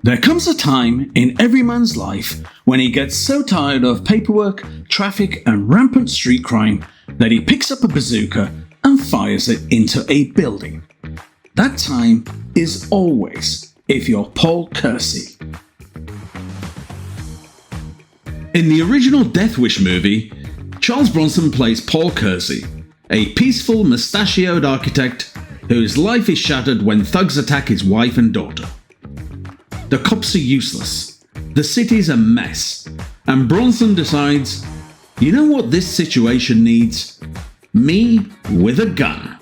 There comes a time in every man's life when he gets so tired of paperwork, traffic, and rampant street crime that he picks up a bazooka and fires it into a building. That time is always if you're Paul Kersey. In the original Death Wish movie, Charles Bronson plays Paul Kersey, a peaceful, mustachioed architect whose life is shattered when thugs attack his wife and daughter. The cops are useless, the city's a mess, and Bronson decides, you know what this situation needs? Me with a gun.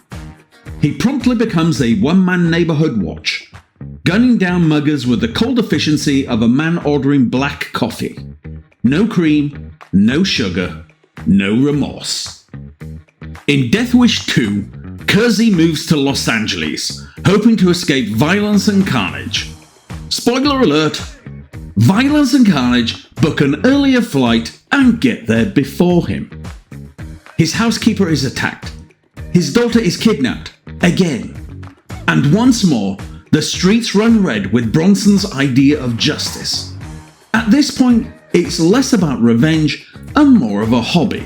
He promptly becomes a one-man neighborhood watch, gunning down muggers with the cold efficiency of a man ordering black coffee. No cream, no sugar, no remorse. In Death Wish 2, Kersey moves to Los Angeles, hoping to escape violence and carnage. Spoiler alert, violence and carnage book an earlier flight and get there before him. His housekeeper is attacked. His daughter is kidnapped, again. And once more, the streets run red with Bronson's idea of justice. At this point, it's less about revenge and more of a hobby.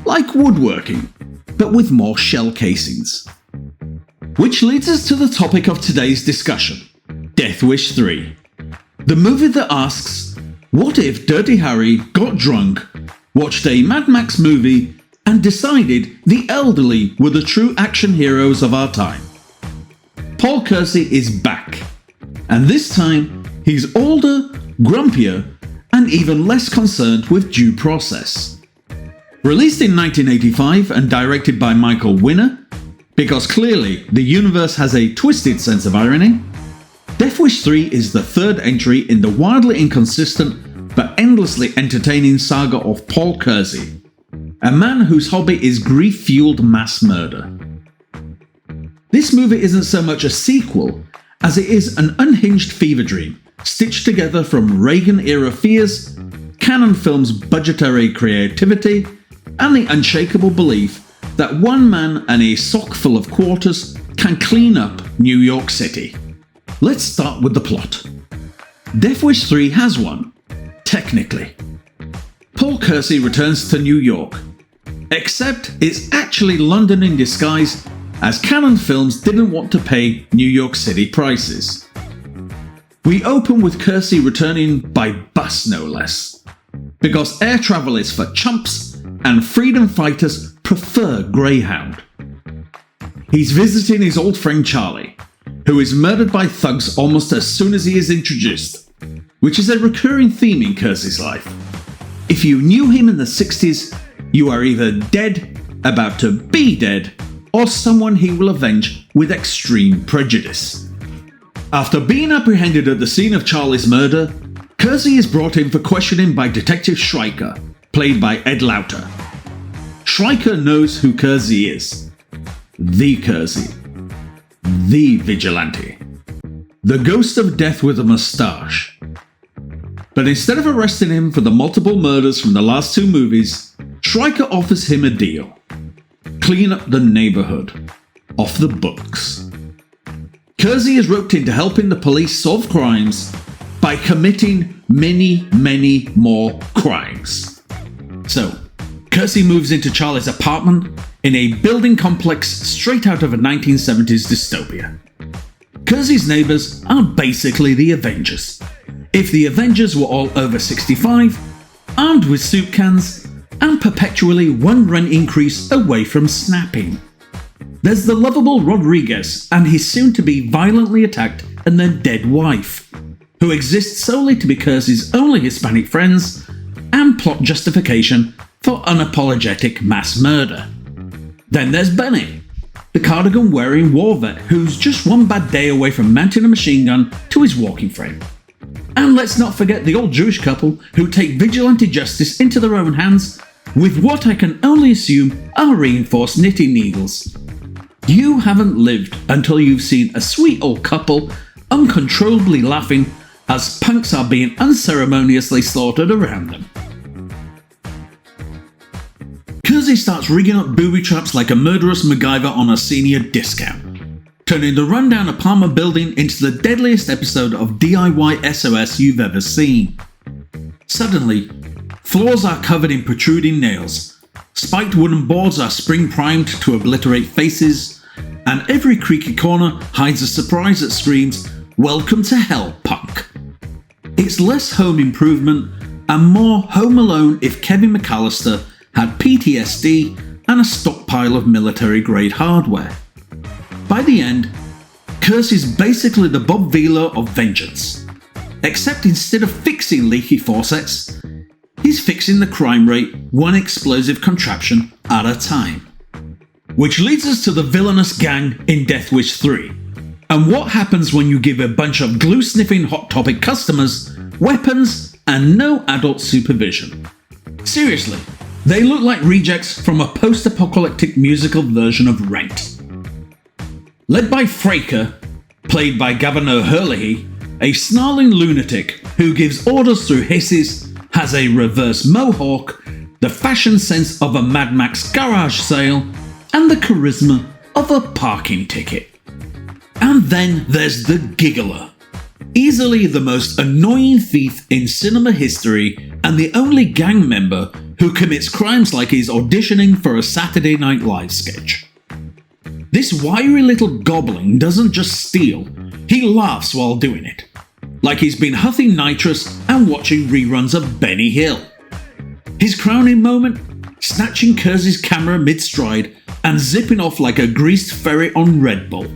Like woodworking, but with more shell casings. Which leads us to the topic of today's discussion. Death Wish 3. The movie that asks, what if Dirty Harry got drunk, watched a Mad Max movie, and decided the elderly were the true action heroes of our time? Paul Kersey is back, and this time he's older, grumpier, and even less concerned with due process. Released in 1985 and directed by Michael Winner, because clearly the universe has a twisted sense of irony, Death Wish 3 is the third entry in the wildly inconsistent but endlessly entertaining saga of Paul Kersey, a man whose hobby is grief-fueled mass murder. This movie isn't so much a sequel as it is an unhinged fever dream stitched together from Reagan-era fears, Cannon Films' budgetary creativity, and the unshakable belief that one man and a sock full of quarters can clean up New York City. Let's start with the plot. Death Wish 3 has one, technically. Paul Kersey returns to New York, except it's actually London in disguise, as Cannon Films didn't want to pay New York City prices. We open with Kersey returning by bus no less, because air travel is for chumps and freedom fighters prefer Greyhound. He's visiting his old friend Charlie, who is murdered by thugs almost as soon as he is introduced, which is a recurring theme in Kersey's life. If you knew him in the 60s, you are either dead, about to be dead, or someone he will avenge with extreme prejudice. After being apprehended at the scene of Charlie's murder, Kersey is brought in for questioning by Detective Schreiker, played by Ed Lauter. Schreiker knows who Kersey is. The Kersey. The vigilante. The ghost of death with a moustache. But instead of arresting him for the multiple murders from the last two movies, Schreiker offers him a deal. Clean up the neighborhood. Off the books. Kersey is roped into helping the police solve crimes by committing many, many more crimes. So, Kersey moves into Charlie's apartment in a building complex straight out of a 1970s dystopia. Kersey's neighbours are basically the Avengers. If the Avengers were all over 65, armed with soup cans, and perpetually one rent increase away from snapping. There's the lovable Rodriguez and his soon-to-be violently attacked and then dead wife, who exists solely to be Kersey's only Hispanic friends and plot justification for unapologetic mass murder. Then there's Benny, the cardigan-wearing war vet who's just one bad day away from mounting a machine gun to his walking frame. And let's not forget the old Jewish couple who take vigilante justice into their own hands with what I can only assume are reinforced knitting needles. You haven't lived until you've seen a sweet old couple uncontrollably laughing as punks are being unceremoniously slaughtered around them. Kersey starts rigging up booby traps like a murderous MacGyver on a senior discount, turning the rundown apartment building into the deadliest episode of DIY SOS you've ever seen. Suddenly, floors are covered in protruding nails, spiked wooden boards are spring-primed to obliterate faces, and every creaky corner hides a surprise that screams, "Welcome to hell, punk." It's less Home Improvement and more Home Alone if Kevin McAllister had PTSD and a stockpile of military-grade hardware. By the end, Kersey's basically the Bob Vila of vengeance, except instead of fixing leaky faucets, he's fixing the crime rate one explosive contraption at a time. Which leads us to the villainous gang in Death Wish 3, and what happens when you give a bunch of glue-sniffing Hot Topic customers weapons and no adult supervision. Seriously, they look like rejects from a post-apocalyptic musical version of Rent. Led by Fraker, played by Gavin O'Herlihy, a snarling lunatic who gives orders through hisses, has a reverse mohawk, the fashion sense of a Mad Max garage sale, and the charisma of a parking ticket. And then there's the Giggler, easily the most annoying thief in cinema history and the only gang member who commits crimes like he's auditioning for a Saturday Night Live sketch. This wiry little goblin doesn't just steal, he laughs while doing it, like he's been huffing nitrous and watching reruns of Benny Hill. His crowning moment? Snatching Kersey's camera mid-stride and zipping off like a greased ferret on Red Bull.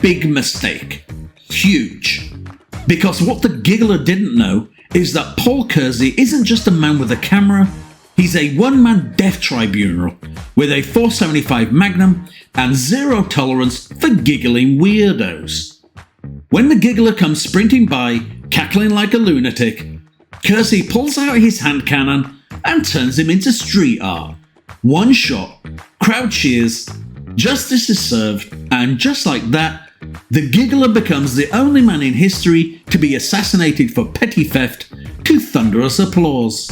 Big mistake. Huge. Because what the Giggler didn't know is that Paul Kersey isn't just a man with a camera, he's a one-man death tribunal with a .475 Magnum and zero tolerance for giggling weirdos. When the Giggler comes sprinting by, cackling like a lunatic, Kersey pulls out his hand cannon and turns him into street art. One shot, crowd cheers, justice is served, and just like that, the Giggler becomes the only man in history to be assassinated for petty theft to thunderous applause.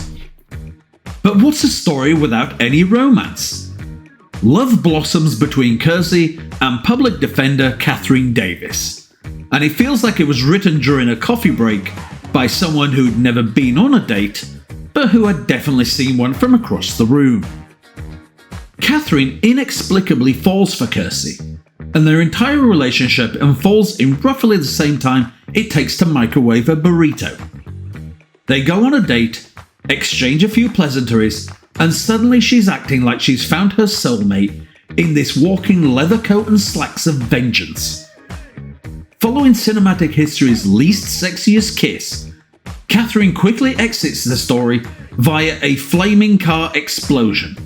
But what's a story without any romance? Love blossoms between Kersey and public defender Catherine Davis, and it feels like it was written during a coffee break by someone who'd never been on a date, but who had definitely seen one from across the room. Catherine inexplicably falls for Kersey, and their entire relationship unfolds in roughly the same time it takes to microwave a burrito. They go on a date, exchange a few pleasantries, and suddenly she's acting like she's found her soulmate in this walking leather coat and slacks of vengeance. Following cinematic history's least sexiest kiss, Catherine quickly exits the story via a flaming car explosion.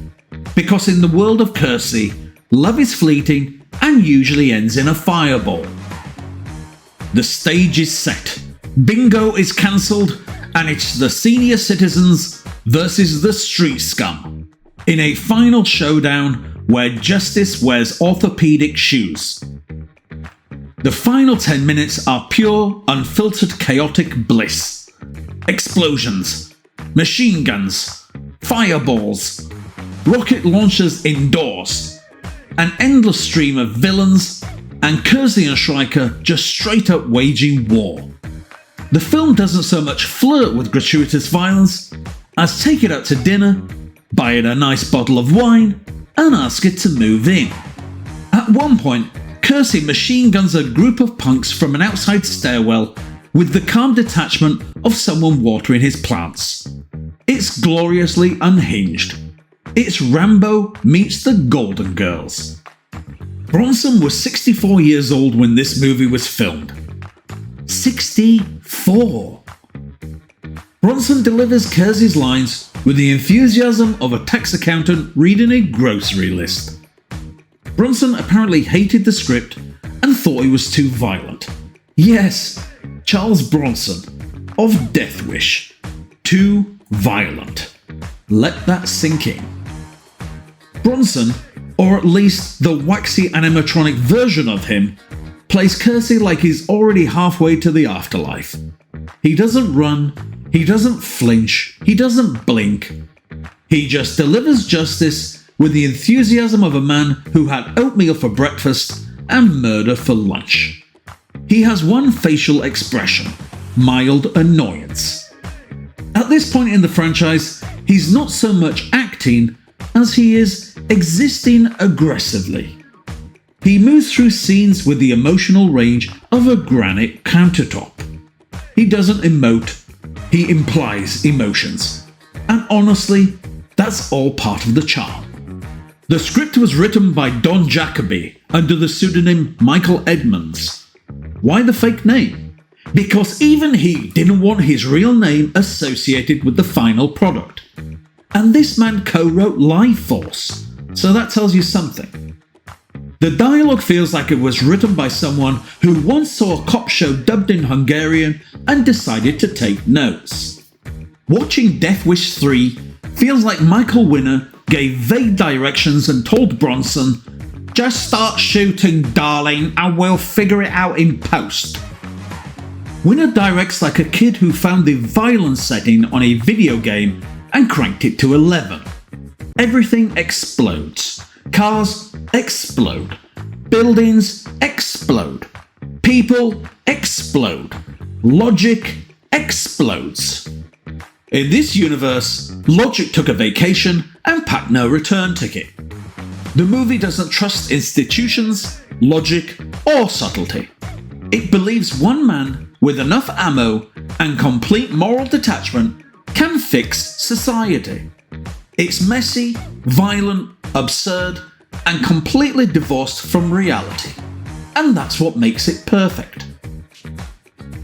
Because in the world of Kersey, love is fleeting and usually ends in a fireball. The stage is set, bingo is cancelled, and it's the senior citizens versus the street scum, in a final showdown where justice wears orthopedic shoes. The final 10 minutes are pure, unfiltered chaotic bliss. Explosions, machine guns, fireballs, rocket launchers indoors, an endless stream of villains, and Kersey and Stryker just straight up waging war. The film doesn't so much flirt with gratuitous violence as take it out to dinner, buy it a nice bottle of wine, and ask it to move in. At one point, Kersey machine guns a group of punks from an outside stairwell with the calm detachment of someone watering his plants. It's gloriously unhinged. It's Rambo meets the Golden Girls. Bronson was 64 years old when this movie was filmed. 64! Bronson delivers Kersey's lines with the enthusiasm of a tax accountant reading a grocery list. Bronson apparently hated the script and thought it was too violent. Yes, Charles Bronson, of Death Wish. Too violent. Let that sink in. Bronson, or at least the waxy animatronic version of him, plays Kersey like he's already halfway to the afterlife. He doesn't run, he doesn't flinch, he doesn't blink. He just delivers justice with the enthusiasm of a man who had oatmeal for breakfast and murder for lunch. He has one facial expression: mild annoyance. At this point in the franchise, he's not so much acting as he is existing aggressively. He moves through scenes with the emotional range of a granite countertop. He doesn't emote, he implies emotions. And honestly, that's all part of the charm. The script was written by Don Jacoby under the pseudonym Michael Edmonds. Why the fake name? Because even he didn't want his real name associated with the final product. And this man co-wrote Life Force, so that tells you something. The dialogue feels like it was written by someone who once saw a cop show dubbed in Hungarian and decided to take notes. Watching Death Wish 3 feels like Michael Winner gave vague directions and told Bronson, "Just start shooting, darling, and we'll figure it out in post." Winner directs like a kid who found the violence setting on a video game and cranked it to 11. Everything explodes. Cars explode. Buildings explode. People explode. Logic explodes. In this universe, logic took a vacation and packed no return ticket. The movie doesn't trust institutions, logic, or subtlety. It believes one man with enough ammo and complete moral detachment can fix society. It's messy, violent, absurd, and completely divorced from reality. And that's what makes it perfect.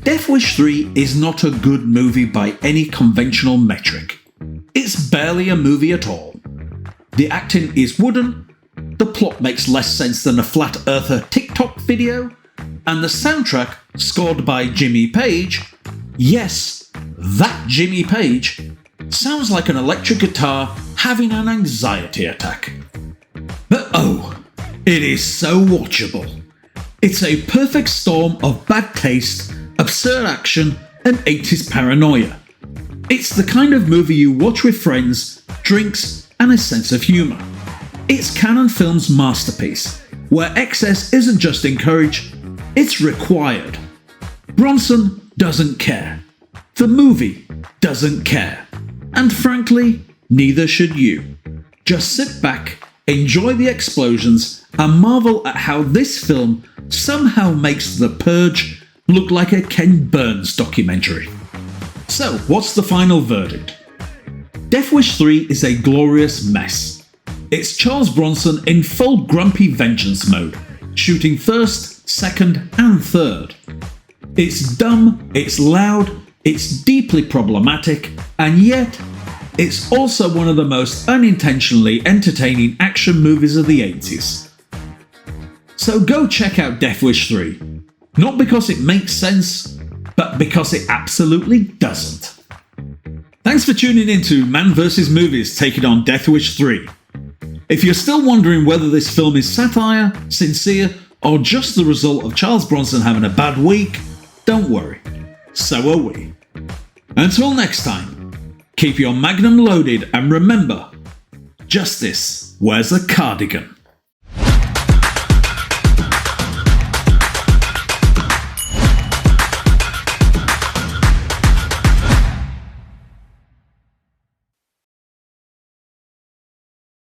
Death Wish 3 is not a good movie by any conventional metric. It's barely a movie at all. The acting is wooden, the plot makes less sense than a flat earther TikTok video, and the soundtrack, scored by Jimmy Page, yes, that Jimmy Page, sounds like an electric guitar having an anxiety attack. But oh, it is so watchable. It's a perfect storm of bad taste, absurd action, and 80s paranoia. It's the kind of movie you watch with friends, drinks, and a sense of humour. It's Cannon Films' masterpiece, where excess isn't just encouraged, it's required. Bronson doesn't care. The movie doesn't care. And frankly, neither should you. Just sit back, enjoy the explosions, and marvel at how this film somehow makes The Purge look like a Ken Burns documentary. So, what's the final verdict? Death Wish 3 is a glorious mess. It's Charles Bronson in full grumpy vengeance mode, shooting first, second, and third. It's dumb, it's loud, it's deeply problematic, and yet it's also one of the most unintentionally entertaining action movies of the 80s. So go check out Death Wish 3. Not because it makes sense, but because it absolutely doesn't. Thanks for tuning in to Man vs. Movies taking on Death Wish 3. If you're still wondering whether this film is satire, sincere, or just the result of Charles Bronson having a bad week, don't worry. So are we. Until next time, keep your magnum loaded and remember, justice wears a cardigan.